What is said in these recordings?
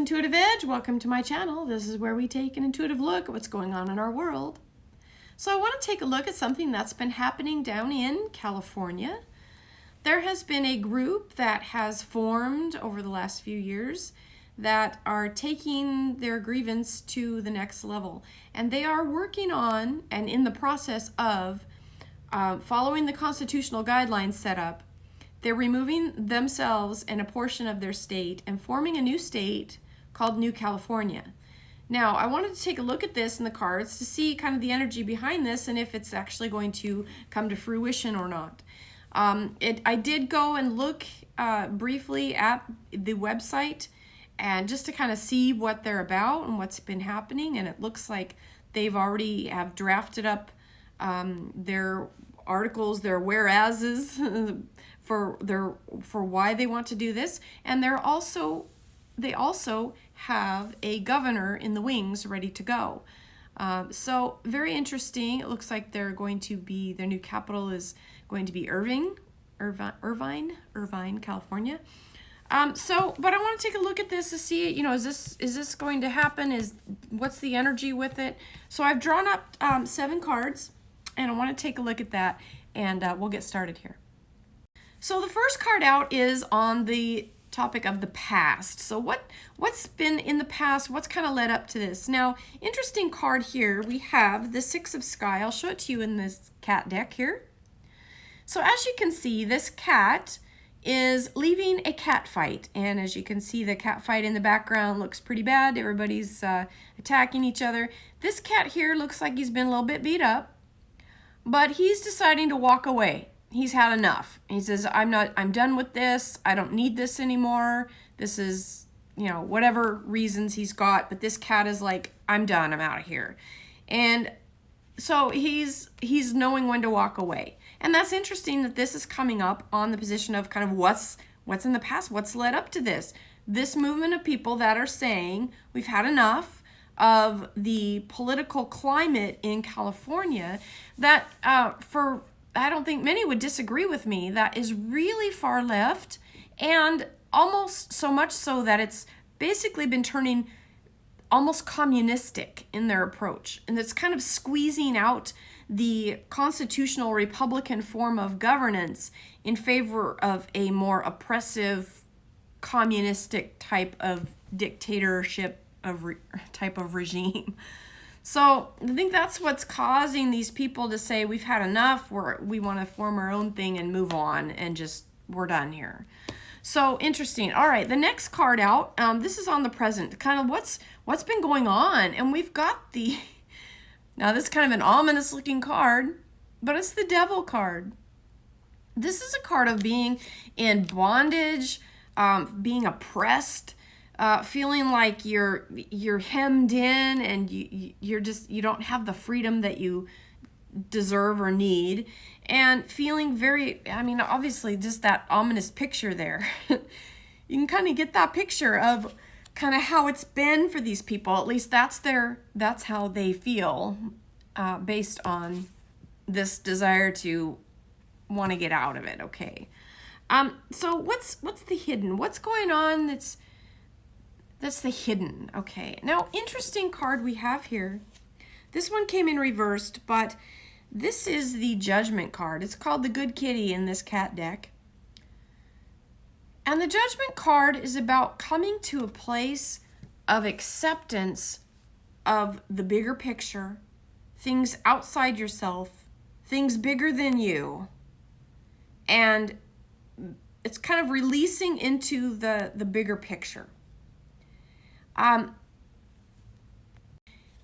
Intuitive Edge. Welcome to my channel. This is where we take an intuitive look at what's going on in our world. So I want to take a look at something that's been happening down in California. There has been a group that has formed over the last few years that are taking their grievance to the next level. And they are working on and in the process of following the constitutional guidelines set up. They're removing themselves and a portion of their state and forming a new state called New California. Now, I wanted to take a look at this in the cards to see kind of the energy behind this and if it's actually going to come to fruition or not. I did go and look briefly at the website and just to kind of see what they're about and what's been happening, and it looks like they've already have drafted up their articles, their whereases for why they want to do this, and they also have a governor in the wings ready to go. So very interesting. It looks like they're going to be, their new capital is going to be Irvine, California. But I want to take a look at this to see, is this going to happen? What's the energy with it? So I've drawn up 7 cards, and I want to take a look at that, and we'll get started here. So the first card out is on the topic of the past. So what's been in the past? What's kind of led up to this? Now, interesting card here. We have the 6 of Sky. I'll show it to you in this cat deck here. So as you can see, this cat is leaving a cat fight. And as you can see, the cat fight in the background looks pretty bad. Everybody's attacking each other. This cat here looks like he's been a little bit beat up, but he's deciding to walk away. He's had enough. He says, I'm done with this. I don't need this anymore. This is, whatever reasons he's got, but this cat is like, I'm done. I'm out of here. And so he's knowing when to walk away. And that's interesting that this is coming up on the position of kind of what's in the past, what's led up to this. This movement of people that are saying we've had enough of the political climate in California that I don't think many would disagree with me, that is really far left, and almost so much so that it's basically been turning almost communistic in their approach. And it's kind of squeezing out the constitutional Republican form of governance in favor of a more oppressive, communistic type of dictatorship type of regime. So I think that's what's causing these people to say we've had enough, we want to form our own thing and move on and just we're done here. So interesting. All right, the next card out, this is on the present, kind of what's been going on. And we've got now this is kind of an ominous looking card, but it's the Devil card. This is a card of being in bondage, being oppressed, feeling like you're hemmed in and you don't have the freedom that you deserve or need, and feeling very, obviously just that ominous picture there. You can kind of get that picture of kind of how it's been for these people. At least that's how they feel, based on this desire to want to get out of it. Okay. So what's the hidden? What's going on that's the hidden? Okay. Now, interesting card we have here. This one came in reversed, but this is the Judgment card. It's called the Good Kitty in this cat deck. And the Judgment card is about coming to a place of acceptance of the bigger picture, things outside yourself, things bigger than you. And it's kind of releasing into the bigger picture.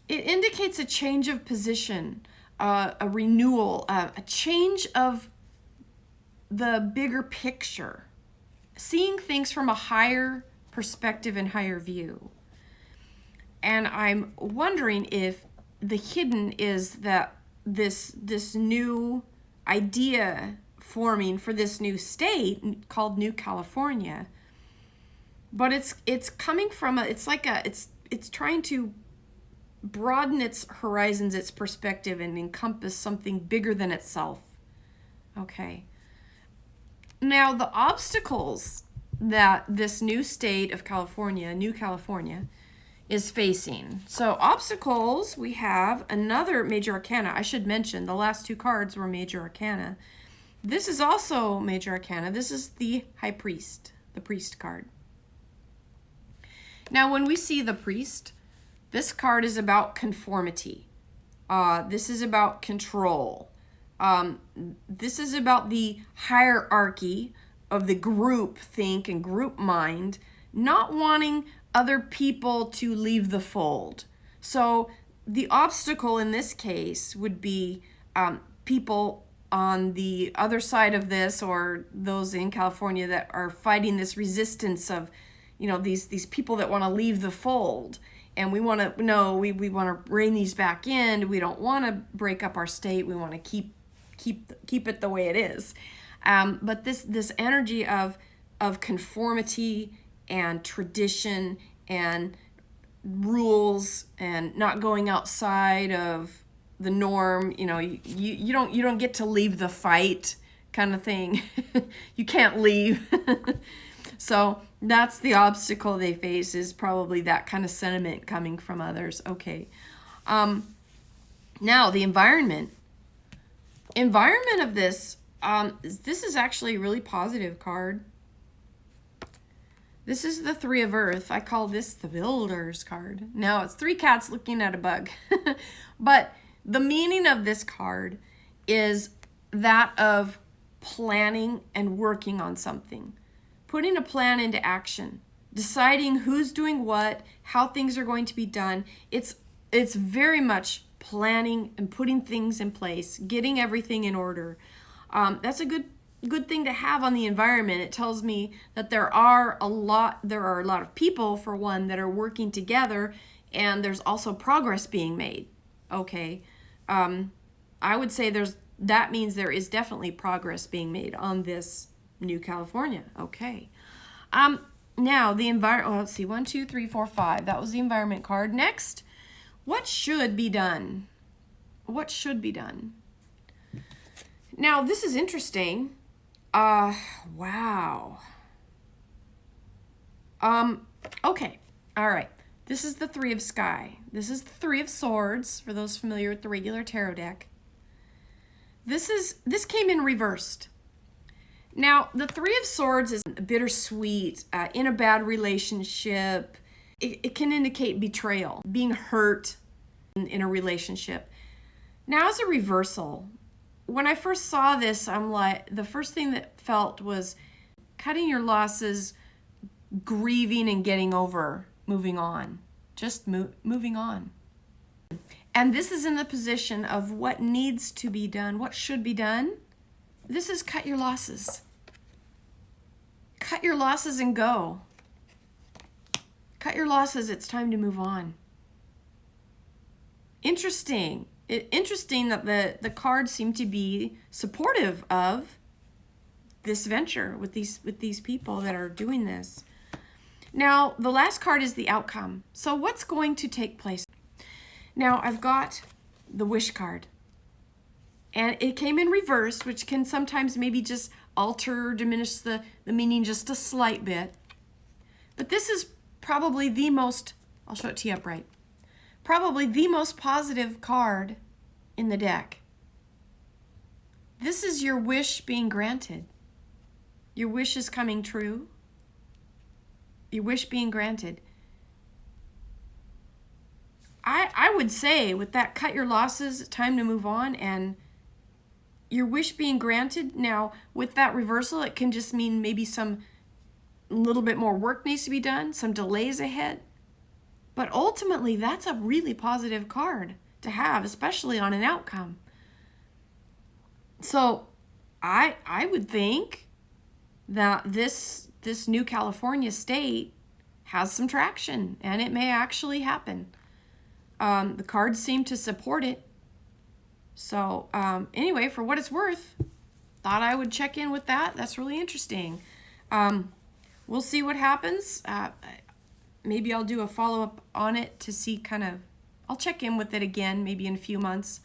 It indicates a change of position, a renewal, a change of the bigger picture, seeing things from a higher perspective and higher view. And I'm wondering if the hidden is that this new idea forming for this new state called New California. But it's coming from it's trying to broaden its horizons, its perspective, and encompass something bigger than itself. Okay. Now the obstacles that this new state of California, New California, is facing. So obstacles, we have another major arcana. I should mention the last two cards were major arcana. This is also major arcana. This is the High Priest, the priest card. Now when we see the priest, this card is about conformity. This is about control. This is about the hierarchy of the group think and group mind, not wanting other people to leave the fold. So the obstacle in this case would be people on the other side of this, or those in California that are fighting this resistance of, you know, these people that want to leave the fold. And we want to, no, we want to rein these back in. We don't want to break up our state. We want to keep it the way it is. But this energy of conformity and tradition and rules and not going outside of the norm, you know, you don't get to leave the fight kind of thing. You can't leave. So that's the obstacle they face, is probably that kind of sentiment coming from others. Okay. Now the environment of this, this is actually a really positive card. This is the Three of Earth. I call this the Builder's card. Now it's three cats looking at a bug. But the meaning of this card is that of planning and working on something. Putting a plan into action. Deciding who's doing what, how things are going to be done. It's very much planning and putting things in place, getting everything in order. That's a good thing to have on the environment. It tells me that there are a lot of people, for one, that are working together, and there's also progress being made. Okay. I would say that means there is definitely progress being made on this New California. Okay. Now the environment, let's see, 1, 2, 3, 4, 5. That was the environment card. Next, what should be done? What should be done? Now, this is interesting. Wow. Okay. All right. This is the Three of Sky. This is the Three of Swords, for those familiar with the regular tarot deck. This came in reversed. Now, the Three of Swords is bittersweet, in a bad relationship. It can indicate betrayal, being hurt in a relationship. Now, as a reversal, when I first saw this, I'm like, the first thing that felt was cutting your losses, grieving and getting over, moving on, just moving on. And this is in the position of what needs to be done, what should be done. This is cut your losses. Cut your losses and go. Cut your losses, it's time to move on. Interesting. Interesting that the cards seem to be supportive of this venture with these people that are doing this. Now, the last card is the outcome. So what's going to take place? Now, I've got the Wish card. And it came in reverse, which can sometimes maybe just alter or diminish the meaning just a slight bit. But this is probably the most, I'll show it to you upright, probably the most positive card in the deck. This is your wish being granted. Your wish is coming true. Your wish being granted. I would say with that, cut your losses, time to move on, and your wish being granted. Now, with that reversal, it can just mean maybe some little bit more work needs to be done, some delays ahead. But ultimately, that's a really positive card to have, especially on an outcome. So I would think that this New California state has some traction, and it may actually happen. The cards seem to support it. So anyway, for what it's worth, thought I would check in with that. That's really interesting. We'll see what happens. Maybe I'll do a follow-up on it to see I'll check in with it again, maybe in a few months.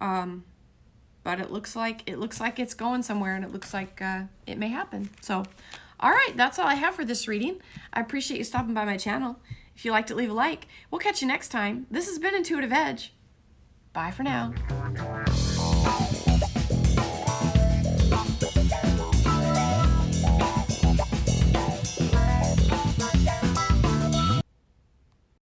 But it looks like it's going somewhere, and it looks like it may happen. So, All right, that's all I have for this reading. I appreciate you stopping by my channel. If you liked it, leave a like. We'll catch you next time. This has been Intuitive Edge. Bye for now.